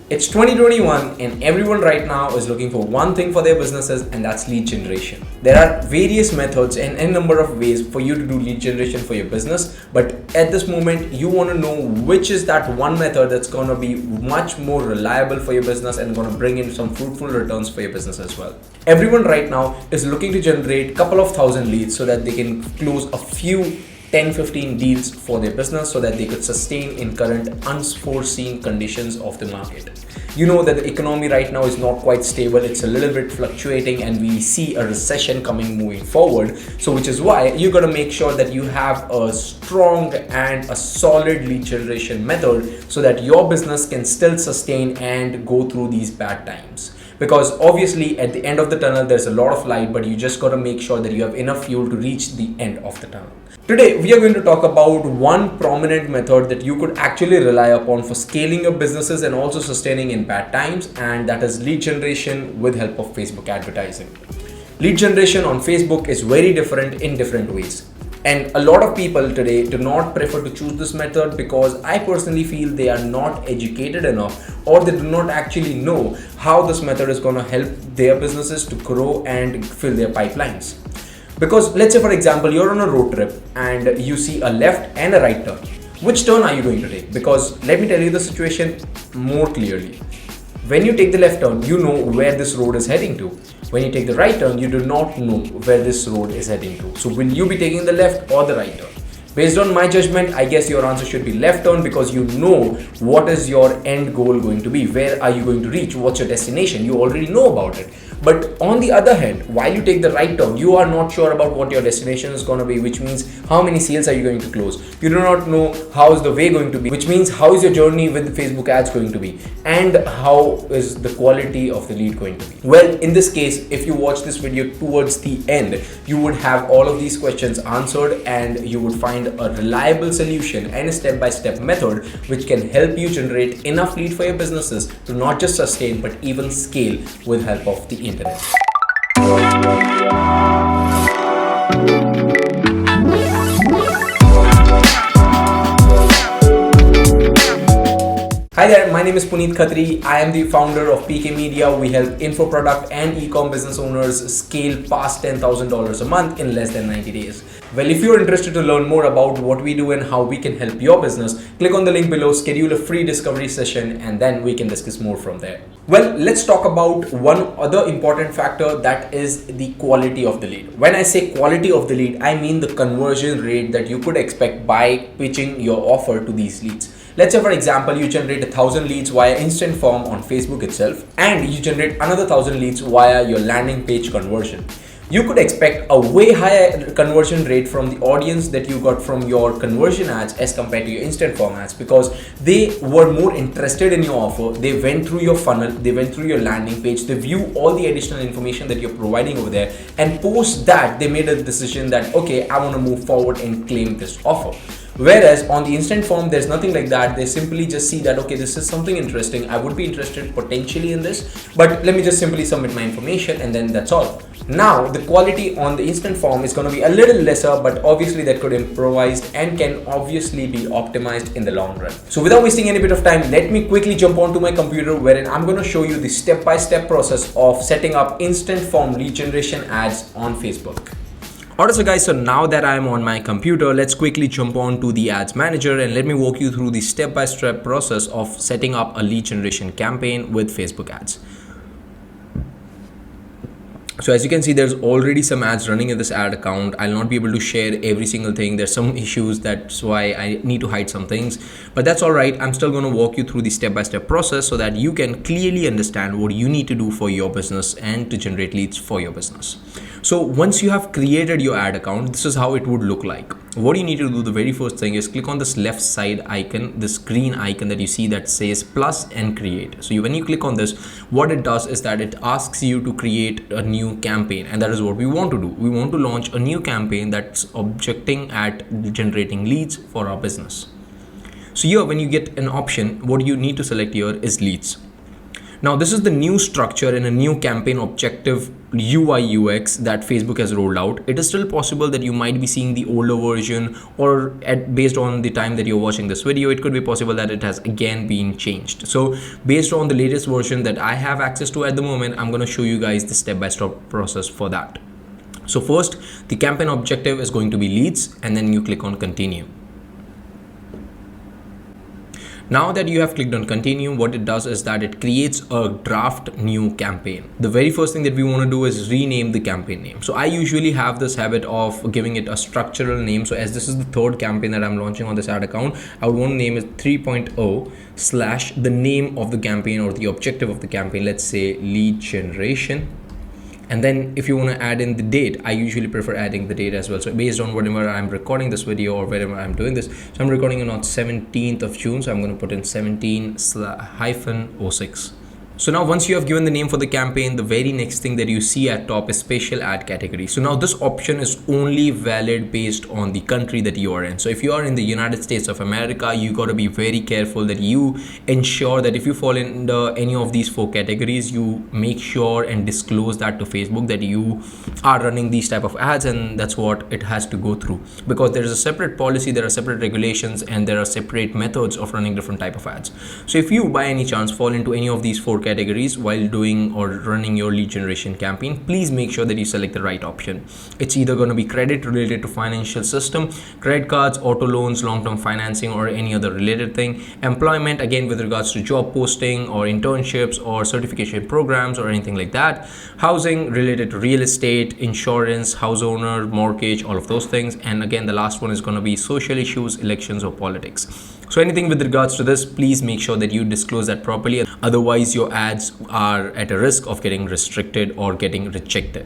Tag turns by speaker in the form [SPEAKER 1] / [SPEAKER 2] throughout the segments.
[SPEAKER 1] It's 2021 and everyone right now is looking for one thing for their businesses, and that's lead generation. There are various methods and a number of ways for you to do lead generation for your business, but at this moment you want to know which is that one method that's going to be much more reliable for your business and going to bring in some fruitful returns for your business as well. Everyone right now is looking to generate a couple of thousand leads so that they can close a few 10-15 deals for their business so that they could sustain in current unforeseen conditions of the market. You know that the economy right now is not quite stable, it's a little bit fluctuating, and we see a recession coming moving forward. So which is why you got to make sure that you have a strong and a solid lead generation method so that your business can still sustain and go through these bad times. Because obviously at the end of the tunnel there's a lot of light, but you just got to make sure that you have enough fuel to reach the end of the tunnel. Today we are going to talk about one prominent method that you could actually rely upon for scaling your businesses and also sustaining in bad times, and that is lead generation with help of Facebook advertising. Lead generation on Facebook is very different in different ways. And a lot of people today do not prefer to choose this method because I personally feel they are not educated enough, or they do not actually know how this method is going to help their businesses to grow and fill their pipelines. Because let's say for example, you're on a road trip and you see a left and a right turn. Which turn are you going to take? Because let me tell you the situation more clearly. When you take the left turn, you know where this road is heading to. When you take the right turn, you do not know where this road is heading to. So will you be taking the left or the right turn? Based on my judgment, I guess your answer should be left turn, because you know what is your end goal going to be. Where are you going to reach? What's your destination? You already know about it. But on the other hand, while you take the right turn, you are not sure about what your destination is going to be, which means how many sales are you going to close. You do not know how is the way going to be, which means how is your journey with Facebook ads going to be, and how is the quality of the lead going to be. Well, in this case, if you watch this video towards the end, you would have all of these questions answered, and you would find a reliable solution and a step-by-step method which can help you generate enough lead for your businesses to not just sustain but even scale with help of the internet. Hi there, my name is Puneet Khatri. I am the founder of PK Media. We help info product and e-com business owners scale past $10,000 a month in less than 90 days. Well, if you're interested to learn more about what we do and how we can help your business, click on the link below, schedule a free discovery session, and then we can discuss more from there. Well, let's talk about one other important factor, that is the quality of the lead. When I say quality of the lead, I mean the conversion rate that you could expect by pitching your offer to these leads. Let's say for example, you generate 1,000 leads via instant form on Facebook itself, and you generate another 1,000 leads via your landing page conversion. You could expect a way higher conversion rate from the audience that you got from your conversion ads as compared to your instant form ads, because they were more interested in your offer. They went through your funnel, they went through your landing page, they view all the additional information that you're providing over there, and post that they made a decision that, okay, I want to move forward and claim this offer. Whereas on the instant form, there's nothing like that. They simply just see that, okay, this is something interesting, I would be interested potentially in this, but let me just simply submit my information, and then that's all. Now the quality on the instant form is going to be a little lesser, but obviously that could improvised and can obviously be optimized in the long run. So without wasting any bit of time, let me quickly jump onto my computer, wherein I'm going to show you the step-by-step process of setting up instant form lead generation ads on Facebook. Alright, so guys, so now that I'm on my computer, let's quickly jump on to the ads manager and let me walk you through the step-by-step process of setting up a lead generation campaign with Facebook ads. So as you can see, there's already some ads running in this ad account. I'll not be able to share every single thing. There's some issues, that's why I need to hide some things, but that's all right. I'm still going to walk you through the step-by-step process so that you can clearly understand what you need to do for your business and to generate leads for your business. So once you have created your ad account, this is how it would look like. What you need to do, the very first thing is click on this left side icon, this green icon that you see that says plus and create. So when you click on this, what it does is that it asks you to create a new campaign, and that is what we want to do. We want to launch a new campaign that's objecting at generating leads for our business. So here, when you get an option, what you need to select here is leads. Now this is the new structure in a new campaign objective UI UX that Facebook has rolled out, it is still possible that you might be seeing the older version, or based on the time that you're watching this video, it could be possible that it has again been changed. So based on the latest version that I have access to at the moment, I'm going to show you guys the step-by-step process for that. So first, the campaign objective is going to be leads, and then you click on continue. Now that you have clicked on continue, what it does is that it creates a draft new campaign. The very first thing that we want to do is rename the campaign name. So I usually have this habit of giving it a structural name. So as this is the third campaign that I'm launching on this ad account, I would want to name it 3.0 / the name of the campaign or the objective of the campaign. Let's say lead generation. And then if you want to add in the date, I usually prefer adding the date as well. So based on whenever I'm recording this video or wherever I'm doing this, so I'm recording it on 17th of June. So I'm going to put in 17/06. So now once you have given the name for the campaign, the very next thing that you see at top is special ad category. So now this option is only valid based on the country that you are in. So if you are in the United States of America, you got to be very careful that you ensure that if you fall into any of these 4 categories, you make sure and disclose that to Facebook that you are running these type of ads, and that's what it has to go through, because there is a separate policy, there are separate regulations, and there are separate methods of running different type of ads. So if you by any chance fall into any of these 4 categories while doing or running your lead generation campaign, please make sure that you select the right option. It's either going to be credit related to financial system, credit cards, auto loans, long-term financing, or any other related thing. Employment, again with regards to job posting or internships or certification programs or anything like that. Housing related to real estate, insurance, house owner, mortgage, all of those things. And again, the last one is going to be social issues, elections, or politics. So anything with regards to this, please make sure that you disclose that properly. Otherwise, your ads are at a risk of getting restricted or getting rejected.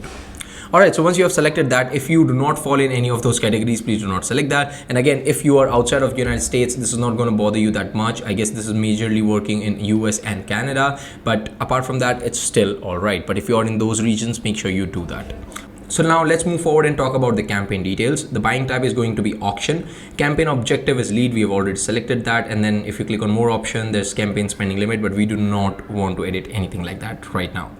[SPEAKER 1] Alright, so once you have selected that, if you do not fall in any of those categories, please do not select that. And again, if you are outside of the United States, this is not going to bother you that much. I guess this is majorly working in US and Canada, but apart from that, it's still alright. But if you are in those regions, make sure you do that. So now let's move forward and talk about the campaign details. The buying type is going to be auction. Campaign objective is lead. We have already selected that. And then if you click on more option, there's campaign spending limit, but we do not want to edit anything like that right now.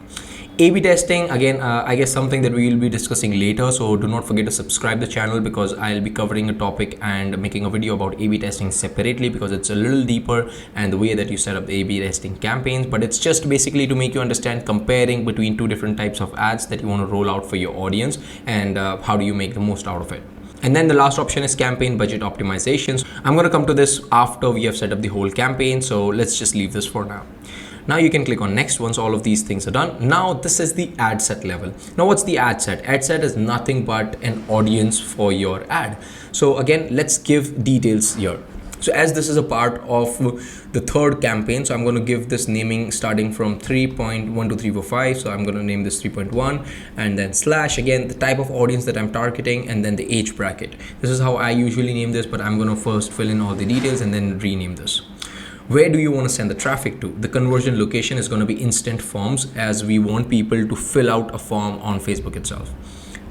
[SPEAKER 1] A/B testing, again, I guess something that we will be discussing later. So do not forget to subscribe the channel, because I'll be covering a topic and making a video about A/B testing separately, because it's a little deeper and the way that you set up the A/B testing campaigns. But it's just basically to make you understand comparing between 2 different types of ads that you want to roll out for your audience, and how do you make the most out of it. And then the last option is campaign budget optimizations. I'm going to come to this after we have set up the whole campaign. So let's just leave this for now. Now you can click on next once all of these things are done. Now this is the ad set level. Now what's the ad set? Ad set is nothing but an audience for your ad. So again, let's give details here. So as this is a part of the third campaign, so I'm going to give this naming starting from 3.12345. So I'm going to name this 3.1 and then / again the type of audience that I'm targeting, and then the age bracket. This is how I usually name this, but I'm going to first fill in all the details and then rename this. Where do you want to send the traffic to? The conversion location is going to be instant forms, as we want people to fill out a form on Facebook itself.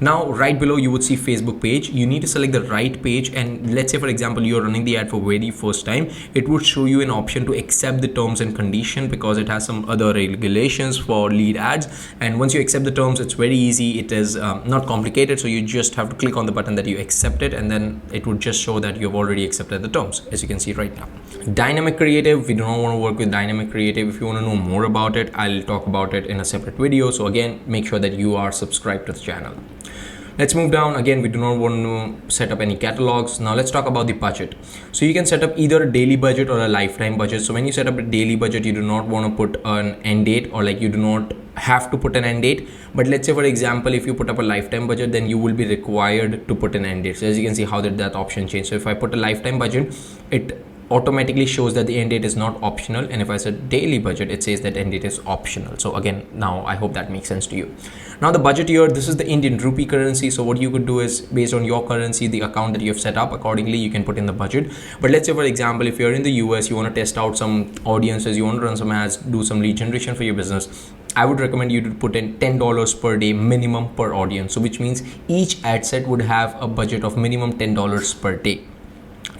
[SPEAKER 1] Now, right below, you would see Facebook page. You need to select the right page. And let's say, for example, you're running the ad for very first time. It would show you an option to accept the terms and condition, because it has some other regulations for lead ads. And once you accept the terms, it's very easy. It is not complicated. So you just have to click on the button that you accept it, and then it would just show that you've already accepted the terms, as you can see right now. Dynamic creative, we do not want to work with dynamic creative. If you want to know more about it, I'll talk about it in a separate video. So again, make sure that you are subscribed to the channel. Let's move down. Again, we do not want to set up any catalogs. Now let's talk about the budget. So you can set up either a daily budget or a lifetime budget. So when you set up a daily budget, you do not want to put an end date, or like you do not have to put an end date. But let's say, for example, if you put up a lifetime budget, then you will be required to put an end date. So as you can see, how did that option change? So if I put a lifetime budget, it automatically shows that the end date is not optional, and if I said daily budget, it says that end date is optional. So again, now I hope that makes sense to you. Now the budget here, this is the Indian rupee currency. So what you could do is, based on your currency, the account that you have set up, accordingly you can put in the budget. But let's say, for example, if you're in the US, you want to test out some audiences, you want to run some ads, do some lead generation for your business, I would recommend you to put in $10 per day minimum per audience. So which means each ad set would have a budget of minimum $10 per day.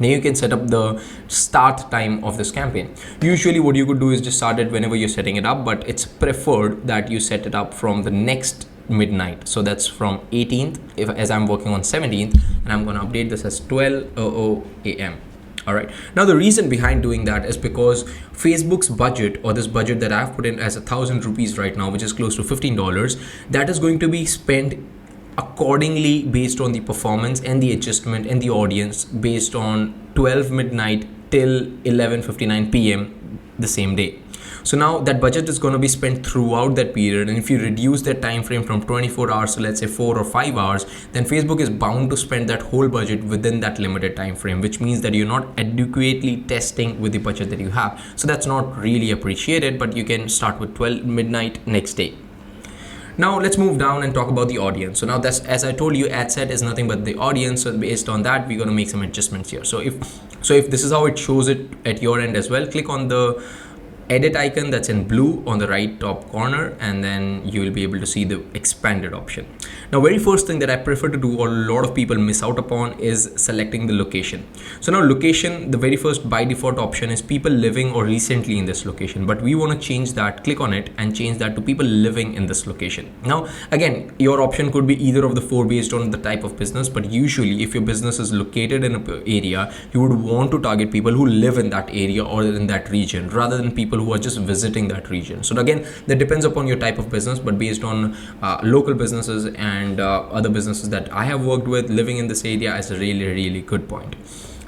[SPEAKER 1] Now you can set up the start time of this campaign. Usually what you could do is just start it whenever you're setting it up, but it's preferred that you set it up from the next midnight. So that's from 18th, as I'm working on 17th, and I'm going to update this as 12:00 a.m. All right. Now the reason behind doing that is because Facebook's budget, or this budget that I've put in as 1,000 rupees right now, which is close to $15, that is going to be spent accordingly based on the performance and the adjustment and the audience based on 12 midnight till 11:59 p.m. the same day. So now that budget is going to be spent throughout that period, and if you reduce that time frame from 24 hours to let's say 4 or 5 hours, then Facebook is bound to spend that whole budget within that limited time frame, which means that you're not adequately testing with the budget that you have. So that's not really appreciated, but you can start with 12 midnight next day. Now let's move down and talk about the audience. So now that's, as I told you, ad set is nothing but the audience. So based on that, we're going to make some adjustments here. So if this is how it shows it at your end as well, click on the edit icon that's in blue on the right top corner, and then you will be able to see the expanded option. Now, very first thing that I prefer to do, or a lot of people miss out upon, is selecting the location. So now location, the very first by default option is people living or recently in this location, but we want to change that. Click on it and change that to people living in this location. Now again, your option could be either of the four based on the type of business, but usually if your business is located in an area, you would want to target people who live in that area or in that region, rather than people who are just visiting that region. So again, that depends upon your type of business, but based on local businesses and other businesses that I have worked with, living in this area is a really good point.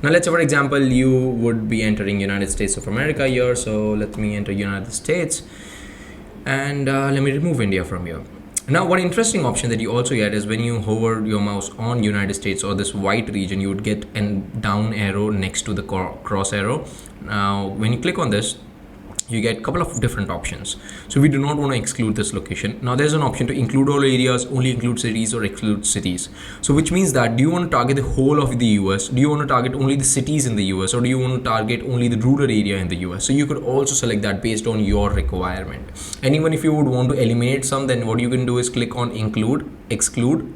[SPEAKER 1] Now let's say, for example, you would be entering United States of America here. So let me enter United States, and let me remove India from here. Now, one interesting option that you also get is when you hover your mouse on United States or this white region, you would get a down arrow next to the cross arrow. Now, when you click on this, you get a couple of different options. So we do not want to exclude this location. Now there's an option to include all areas, only include cities, or exclude cities. So which means that, do you want to target the whole of the US? Do you want to target only the cities in the US? Or do you want to target only the rural area in the US? So you could also select that based on your requirement. And even if you would want to eliminate some, then what you can do is click on include, exclude.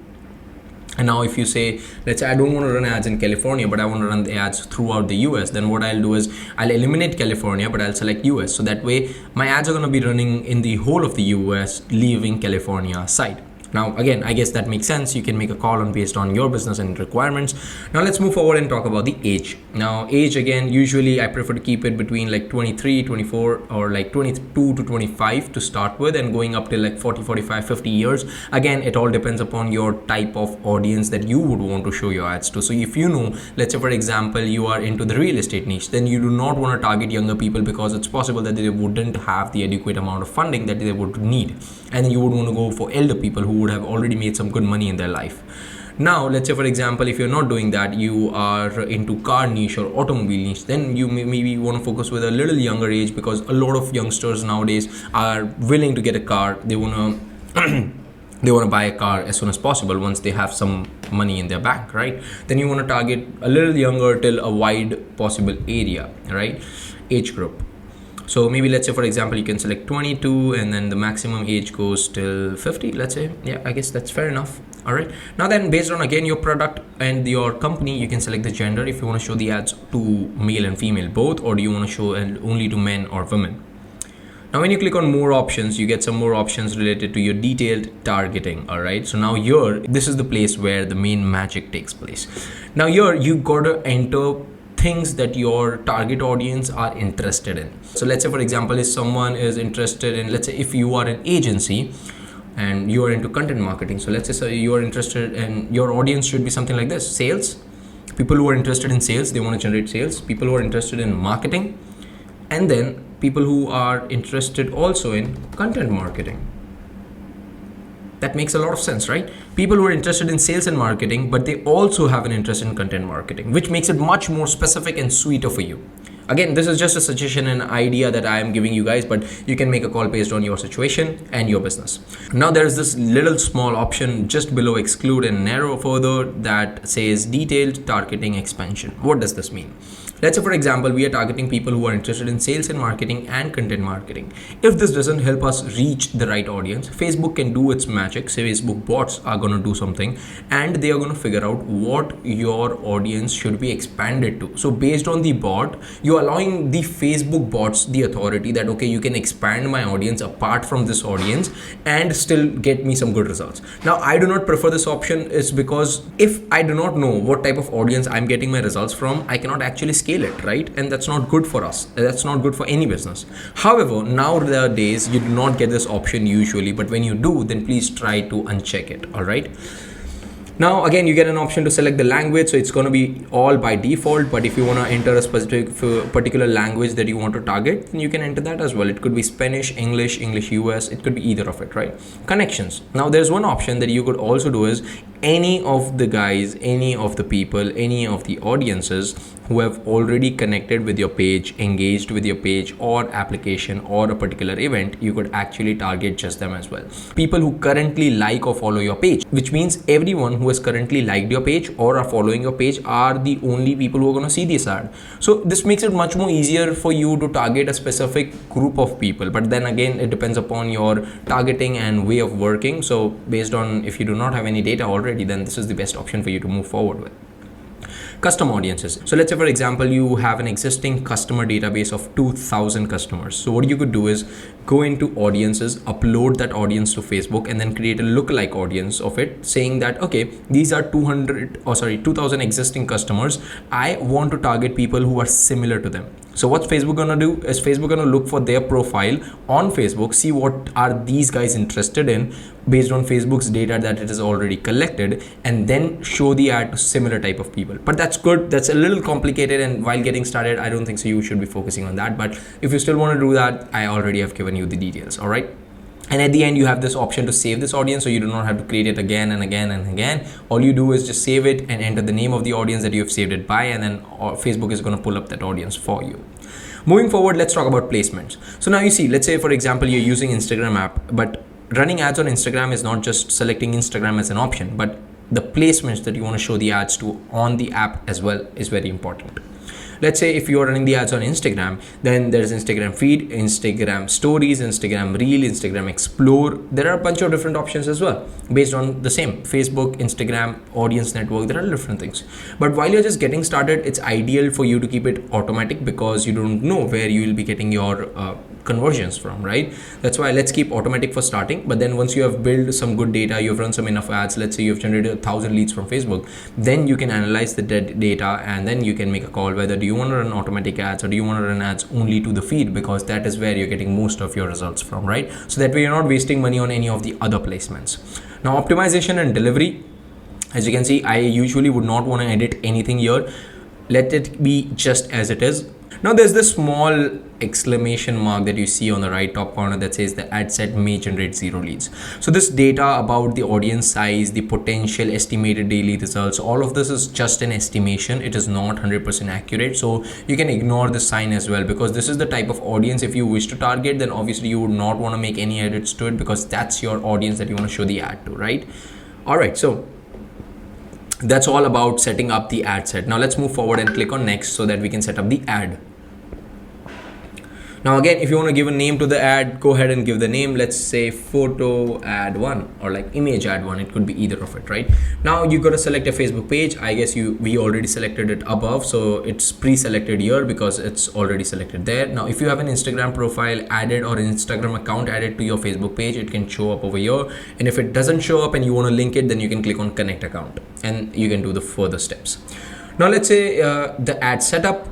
[SPEAKER 1] And now if you say, let's say I don't want to run ads in California, but I want to run the ads throughout the US, then what I'll do is I'll eliminate California, but I'll select US. So that way my ads are going to be running in the whole of the US, leaving California aside. Now, again, I guess that makes sense. You can make a call on based on your business and requirements. Now let's move forward and talk about the age. Now age, again, usually I prefer to keep it between like 23, 24, or like 22 to 25 to start with, and going up to like 40, 45, 50 years. Again, it all depends upon your type of audience that you would want to show your ads to. So if you know, let's say for example, you are into the real estate niche, then you do not want to target younger people, because it's possible that they wouldn't have the adequate amount of funding that they would need. And then you would want to go for elder people who would have already made some good money in their life. Now let's say for example, if you're not doing that, you are into car niche or automobile niche, then you maybe want to focus with a little younger age, because a lot of youngsters nowadays are willing to get a car. They want to buy a car as soon as possible once they have some money in their bank, right? Then you want to target a little younger till a wide possible area, right? Age group. So maybe let's say for example, you can select 22, and then the maximum age goes till 50, let's say. Yeah, I guess that's fair enough. All right. Now then, based on again your product and your company, you can select the gender, if you want to show the ads to male and female both, or do you want to show only to men or women. Now when you click on more options, you get some more options related to your detailed targeting. All right. So now here, this is the place where the main magic takes place. Now here you got to enter things that your target audience are interested in. So let's say for example, if someone is interested in, let's say if you are an agency and you are into content marketing, so let's say you are interested in, your audience should be something like this: sales, people who are interested in sales, they want to generate sales, people who are interested in marketing, and then people who are interested also in content marketing. That makes a lot of sense, right? People who are interested in sales and marketing, but they also have an interest in content marketing, which makes it much more specific and sweeter for you. Again, this is just a suggestion and idea that I am giving you guys, but you can make a call based on your situation and your business. Now there is this little small option just below exclude and narrow further that says detailed targeting expansion. What does this mean? Let's say, for example, we are targeting people who are interested in sales and marketing and content marketing. If this doesn't help us reach the right audience, Facebook can do its magic. So Facebook bots are going to do something, and they are going to figure out what your audience should be expanded to. So based on the bot, you're allowing the Facebook bots the authority that, okay, you can expand my audience apart from this audience and still get me some good results. Now, I do not prefer this option is because if I do not know what type of audience I'm getting my results from, I cannot actually scale it, right? And that's not good for us. That's not good for any business. However, nowadays you do not get this option usually, but when you do, then please try to uncheck it. All right. Now again, you get an option to select the language, so it's going to be all by default, but if you want to enter a specific particular language that you want to target, then you can enter that as well. It could be Spanish, English US, it could be either of it, right? Connections. Now there's one option that you could also do is any of the guys, any of the people, any of the audiences who have already connected with your page, engaged with your page or application or a particular event, you could actually target just them as well. People who currently like or follow your page, which means everyone who has currently liked your page or are following your page are the only people who are going to see this ad. So this makes it much more easier for you to target a specific group of people. But then again, it depends upon your targeting and way of working. So based on if you do not have any data already, then this is the best option for you to move forward with. Custom audiences. So let's say, for example, you have an existing customer database of 2,000 customers. So what you could do is go into audiences, upload that audience to Facebook, and then create a lookalike audience of it, saying that, okay, these are 2,000 existing customers. I want to target people who are similar to them. So what's Facebook gonna do is Facebook gonna look for their profile on Facebook, see what are these guys interested in based on Facebook's data that it has already collected, and then show the ad to similar type of people. But that's good. That's a little complicated, and while getting started, I don't think so you should be focusing on that. But if you still want to do that, I already have given you the details. All right. And at the end, you have this option to save this audience, so you do not have to create it again and again and again. All you do is just save it and enter the name of the audience that you have saved it by, and then Facebook is going to pull up that audience for you. Moving forward, let's talk about placements. So now you see, let's say, for example, you're using Instagram app, but running ads on Instagram is not just selecting Instagram as an option, but the placements that you want to show the ads to on the app as well is very important. Let's say if you are running the ads on Instagram, then there's Instagram feed, Instagram stories, Instagram reel, Instagram explore. There are a bunch of different options as well based on the same Facebook, Instagram, audience network. There are different things. But while you're just getting started, it's ideal for you to keep it automatic because you don't know where you will be getting your conversions from, right? That's why let's keep automatic for starting. But then once you have built some good data, you've run some enough ads, let's say you've generated 1,000 leads from Facebook, then you can analyze the data and then you can make a call whether do you want to run automatic ads or do you want to run ads only to the feed, because that is where you're getting most of your results from, right? So that way you're not wasting money on any of the other placements. Now, optimization and delivery. As you can see, I usually would not want to edit anything here. Let it be just as it is. Now there's this small exclamation mark that you see on the right top corner that says the ad set may generate 0 leads. So this data about the audience size, the potential estimated daily results, all of this is just an estimation. It is not 100% accurate. So you can ignore the sign as well, because this is the type of audience if you wish to target, then obviously you would not want to make any edits to it because that's your audience that you want to show the ad to, right? All right, so that's all about setting up the ad set. Now let's move forward and click on next so that we can set up the ad. Now again, if you want to give a name to the ad, go ahead and give the name. Let's say photo ad 1 or like image ad 1. It could be either of it, right? Now you got to select a Facebook page. I guess we already selected it above, so it's pre-selected here because it's already selected there. Now if you have an Instagram profile added or an Instagram account added to your Facebook page, it can show up over here. And if it doesn't show up and you want to link it, then you can click on connect account and you can do the further steps. Now let's say the ad setup.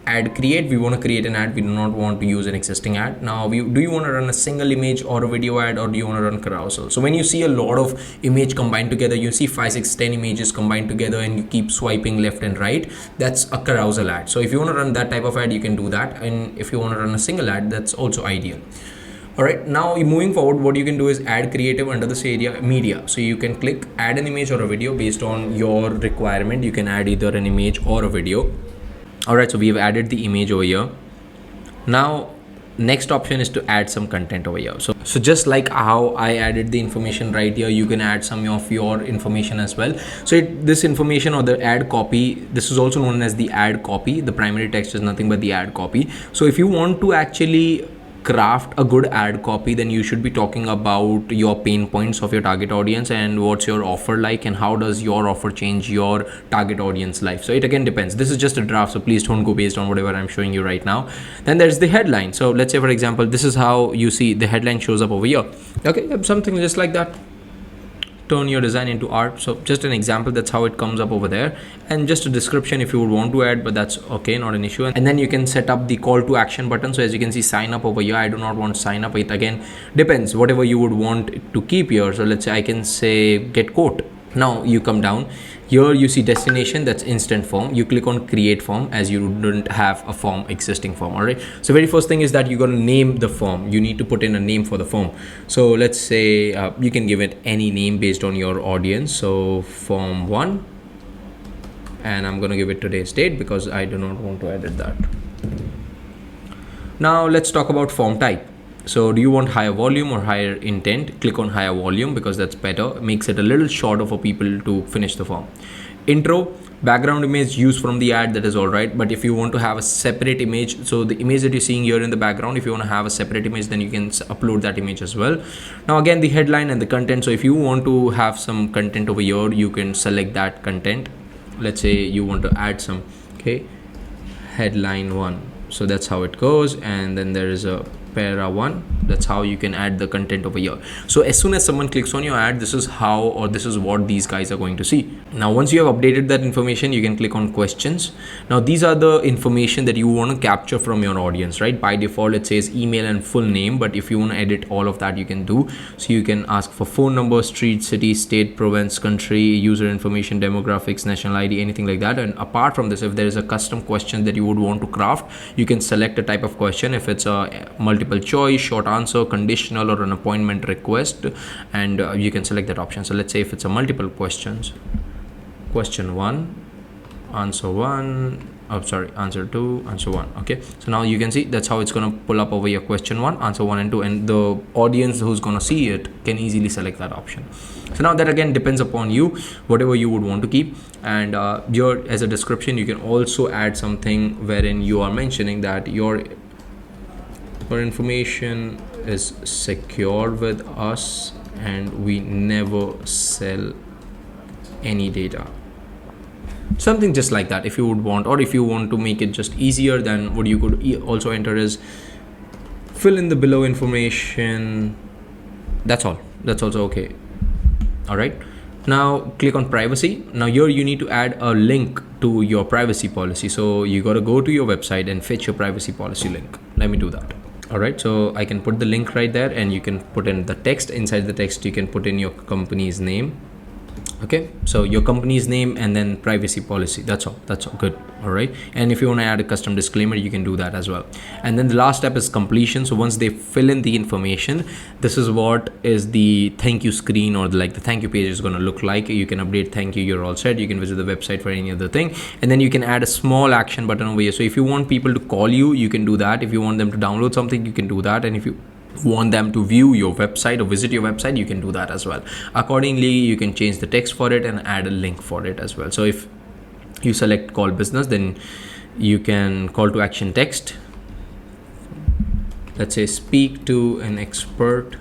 [SPEAKER 1] Ad create, we want to create an ad, we do not want to use an existing ad. Now do you want to run a single image or a video ad, or do you want to run carousel? So when you see a lot of image combined together, you see 5, 6, 10 images combined together and you keep swiping left and right, that's a carousel ad. So if you want to run that type of ad, you can do that. And if you want to run a single ad, that's also ideal. All right, now moving forward, what you can do is add creative under this area, media. So you can click add an image or a video based on your requirement. You can add either an image or a video. All right, so we have added the image over here. Now next option is to add some content over here. So just like how I added the information right here, you can add some of your information as well. So this information or the ad copy, this is also known as the ad copy. The primary text is nothing but the ad copy. So if you want to actually craft a good ad copy, then you should be talking about your pain points of your target audience and what's your offer like and how does your offer change your target audience life. So it again depends. This is just a draft, so please don't go based on whatever I'm showing you right now. Then there's the headline. So let's say, for example, this is how you see the headline shows up over here. Okay, something just like that. Turn your design into art. So just an example, that's how it comes up over there, and just a description if you would want to add, but that's okay, not an issue. And then you can set up the call to action button. So as you can see, sign up over here. I do not want sign up. It again depends whatever you would want to keep here. So let's say I can say get quote. Now you come down here, you see destination, that's instant form. You click on create form as you don't have a form, existing form. All right, so very first thing is that you're going to name the form. You need to put in a name for the form. So let's say you can give it any name based on your audience. So form 1, and I'm going to give it today's date because I do not want to edit that. Now let's talk about form type. So do you want higher volume or higher intent? Click on higher volume because that's better. It makes it a little shorter for people to finish the form. Intro, background image used from the ad, that is all right. But if you want to have a separate image, so the image that you're seeing here in the background, if you want to have a separate image, then you can upload that image as well. Now again, the headline and the content. So if you want to have some content over here, you can select that content. Let's say you want to add some, okay, headline 1. So that's how it goes. And then there is a para 1. That's how you can add the content over here. So as soon as someone clicks on your ad, this is how, or this is what these guys are going to see. Now once you have updated that information, you can click on questions. Now these are the information that you want to capture from your audience, right? By default it says email and full name, but if you want to edit all of that, you can do. So you can ask for phone number, street, city, state, province, country, user information, demographics, national ID, anything like that. And apart from this, if there is a custom question that you would want to craft, you can select a type of question. If it's a multiple choice, short answer, conditional, or an appointment request, and you can select that option. So let's say if it's a multiple questions, question 1, answer 1, answer 2, answer 1. Okay, so now you can see that's how it's going to pull up over your question 1, answer 1 and 2, and the audience who's going to see it can easily select that option. So now that again depends upon you, whatever you would want to keep. And your, as a description, you can also add something wherein you are mentioning that your information is secure with us and we never sell any data. Something just like that if you would want. Or if you want to make it just easier, then what you could also enter is fill in the below information. That's all. That's also okay. All right, now click on privacy. Now here you need to add a link to your privacy policy. So you got to go to your website and fetch your privacy policy link. Let me do that. All right, so I can put the link right there, and you can put in the text. Inside the text you can put in your company's name. Okay, so your company's name and then privacy policy. That's all. That's all good. All right, and if you want to add a custom disclaimer, you can do that as well. And then the last step is completion. So once they fill in the information, this is what is the thank you screen, or the thank you page is going to look like. You can update thank you, you're all set. You can visit the website for any other thing, and then you can add a small action button over here. So if you want people to call you, you can do that. If you want them to download something, you can do that. And if you want them to view your website or visit your website, you can do that as well. Accordingly, you can change the text for it and add a link for it as well. So if you select call business, then you can call to action text. Let's say speak to an expert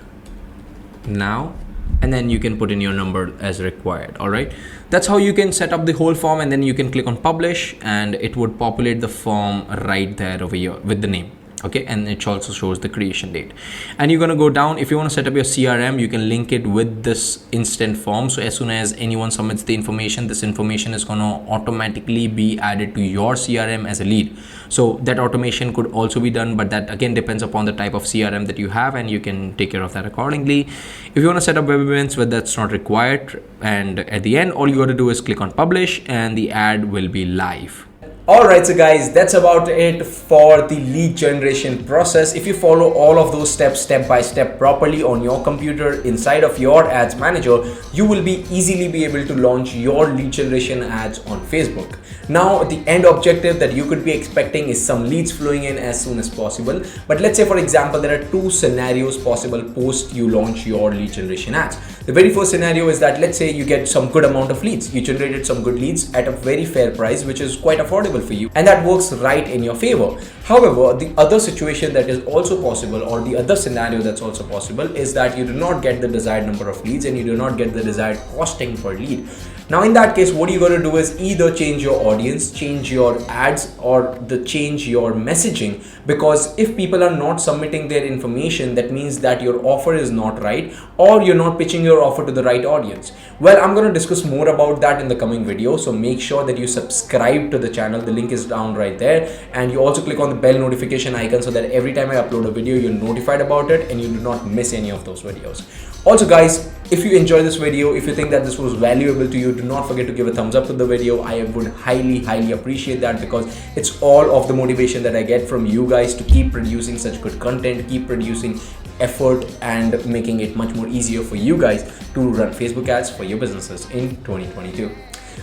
[SPEAKER 1] now, and then you can put in your number as required. All right, that's how you can set up the whole form, and then you can click on publish and it would populate the form right there over here with the name. Okay, and it also shows the creation date. And you're going to go down. If you want to set up your CRM, you can link it with this instant form. So as soon as anyone submits the information, this information is going to automatically be added to your CRM as a lead. So that automation could also be done, but that again depends upon the type of CRM that you have, and you can take care of that accordingly. If you want to set up web events, but that's not required, and at the end all you got to do is click on publish and the ad will be live. Alright, so guys, that's about it for the lead generation process. If you follow all of those steps step by step properly on your computer inside of your ads manager, you will be easily be able to launch your lead generation ads on Facebook. Now, the end objective that you could be expecting is some leads flowing in as soon as possible. But let's say, for example, there are two scenarios possible post you launch your lead generation ads. The very first scenario is that let's say you get some good amount of leads. You generated some good leads at a very fair price, which is quite affordable for you, and that works right in your favor. However, the other situation that is also possible, or the other scenario that's also possible, is that you do not get the desired number of leads and you do not get the desired costing per lead. Now, in that case, what you're going to do is either change your audience, change your ads, or change your messaging, because if people are not submitting their information, that means that your offer is not right, or you're not pitching your offer to the right audience. Well, I'm going to discuss more about that in the coming video, so make sure that you subscribe to the channel. The link is down right there, and you also click on the bell notification icon so that every time I upload a video, you're notified about it and you do not miss any of those videos. Also guys, if you enjoyed this video, if you think that this was valuable to you, do not forget to give a thumbs up to the video. I would highly appreciate that, because it's all of the motivation that I get from you guys to keep producing such good content, keep producing effort, and making it much more easier for you guys to run Facebook ads for your businesses in 2022.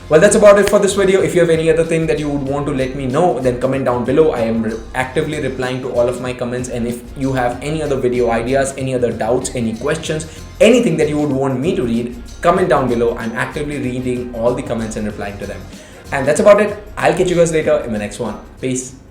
[SPEAKER 1] Well, that's about it for this video. If you have any other thing that you would want to let me know, then comment down below. I am actively replying to all of my comments, and if you have any other video ideas, any other doubts, any questions, anything that you would want me to read, comment down below. I'm actively reading all the comments and replying to them. And that's about it. I'll catch you guys later in the next one. Peace.